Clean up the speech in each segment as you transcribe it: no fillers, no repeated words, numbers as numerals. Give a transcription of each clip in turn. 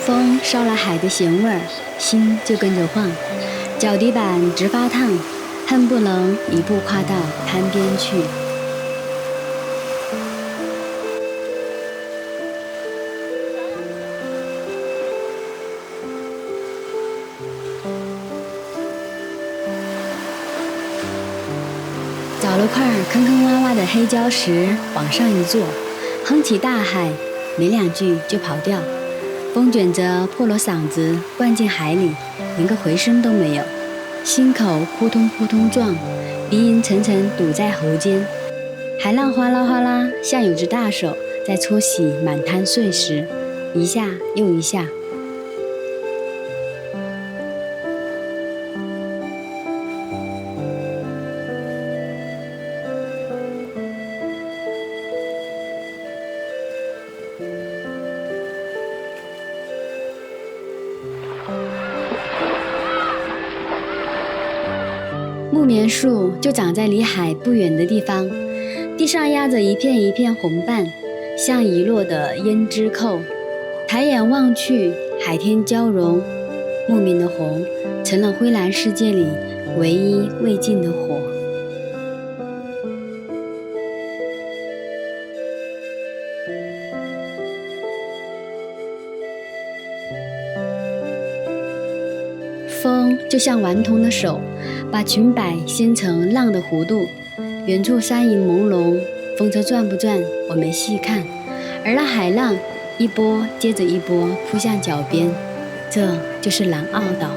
风捎来海的咸味儿，心就跟着晃，脚底板直发烫，恨不能一步跨到滩边去。找了块坑坑洼洼的黑礁石，往上一坐，哼起大海，没两句就跑掉。风卷着破了嗓子灌进海里，连个回声都没有，心口扑通扑通撞，鼻音沉沉堵在喉间。海浪哗啦哗啦，像有只大手在搓洗满滩碎石，一下又一下。木棉树就长在离海不远的地方，地上压着一片一片红瓣，像遗落的胭脂扣。抬眼望去，海天交融，木棉的红成了灰蓝世界里唯一未尽的火。风就像顽童的手，把裙摆掀成浪的弧度。远处山影朦胧，风车转不转我没细看，而那海浪一波接着一波扑向脚边，这就是南澳岛。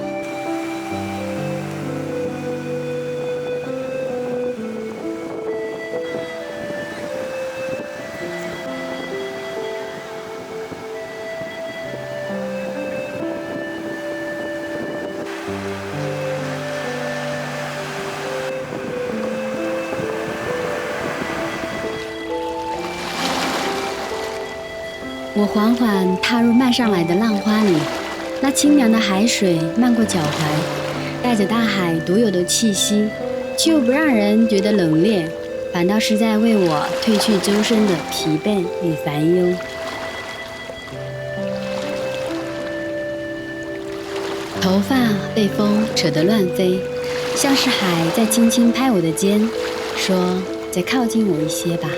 我缓缓踏入漫上来的浪花里，那清凉的海水漫过脚踝，带着大海独有的气息，却又不让人觉得冷冽，反倒是在为我褪去周身的疲惫与烦忧。头发被风扯得乱飞，像是海在轻轻拍我的肩，说：“再靠近我一些吧。”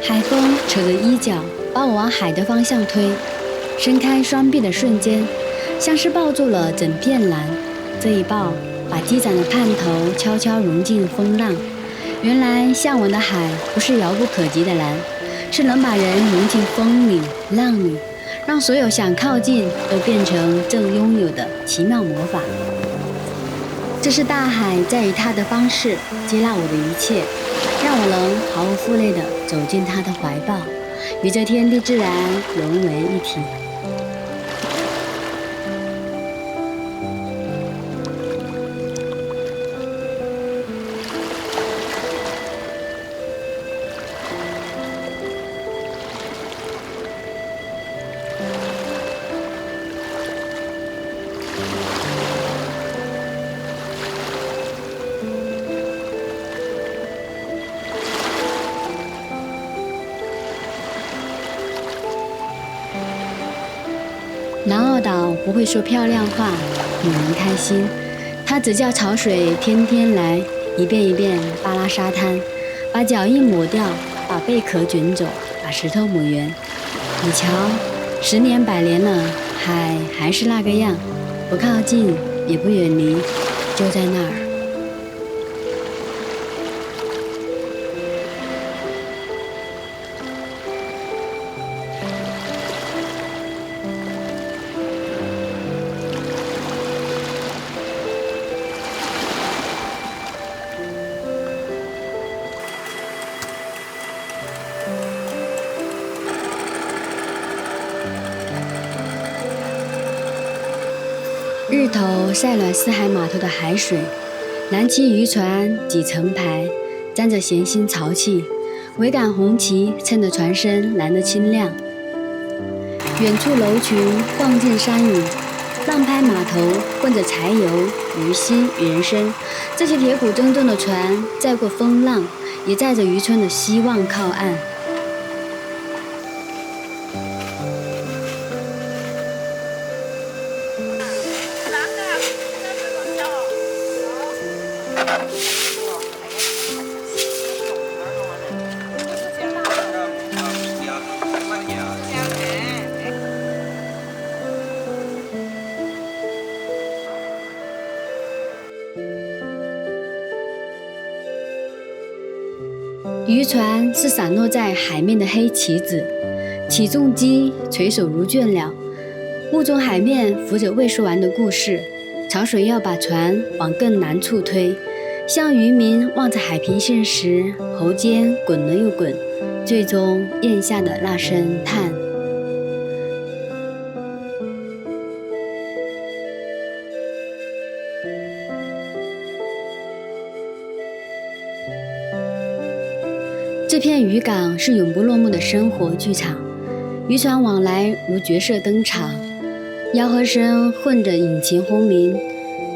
海风扯着衣角，把我往海的方向推。伸开双臂的瞬间，像是抱住了整片蓝。这一抱，把积攒的盼头悄悄融进风浪。原来向往的海不是遥不可及的蓝，是能把人融进风里浪里，让所有想靠近都变成正拥有的奇妙魔法。这是大海在以它的方式接纳我的一切，让我能毫无负累地走进它的怀抱，与这天地自然融为一体。报道不会说漂亮话，女人开心。他只叫潮水天天来，一遍一遍扒拉沙滩，把脚印抹掉，把贝壳卷走，把石头抹圆。你瞧，10年100年了，海还是那个样，不靠近也不远离，就在那儿。日头晒暖四海码头的海水，蓝旗渔船几成排，沾着咸腥潮气，桅杆红旗衬得船身蓝得清亮。远处楼群望见山影，浪拍码头混着柴油、鱼腥与人声。这些铁骨铮重的船载过风浪，也载着渔村的希望靠岸。渔船是散落在海面的黑棋子，起重机垂手如倦鸟，雾中海面浮着未说完的故事。潮水要把船往更难处推，像渔民望着海平线时，喉间滚了又滚，最终咽下的那声叹。这片渔港是永不落幕的生活剧场，渔船往来如角色登场，吆喝声混着引擎轰鸣，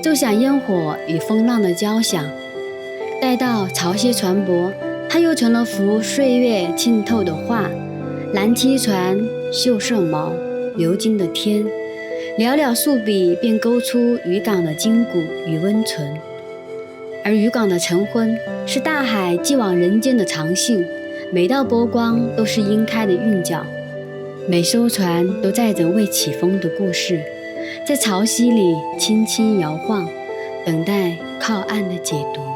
奏响烟火与风浪的交响。待到潮汐船舶，它又成了幅岁月浸透的画，蓝漆船，锈色毛，鎏金的天，寥寥数笔便勾出渔港的筋骨与温存。而渔港的晨昏是大海寄往人间的长信，每道波光都是鹰开的韵脚，每艘船都载着未起风的故事，在潮汐里轻轻摇晃，等待靠岸的解读。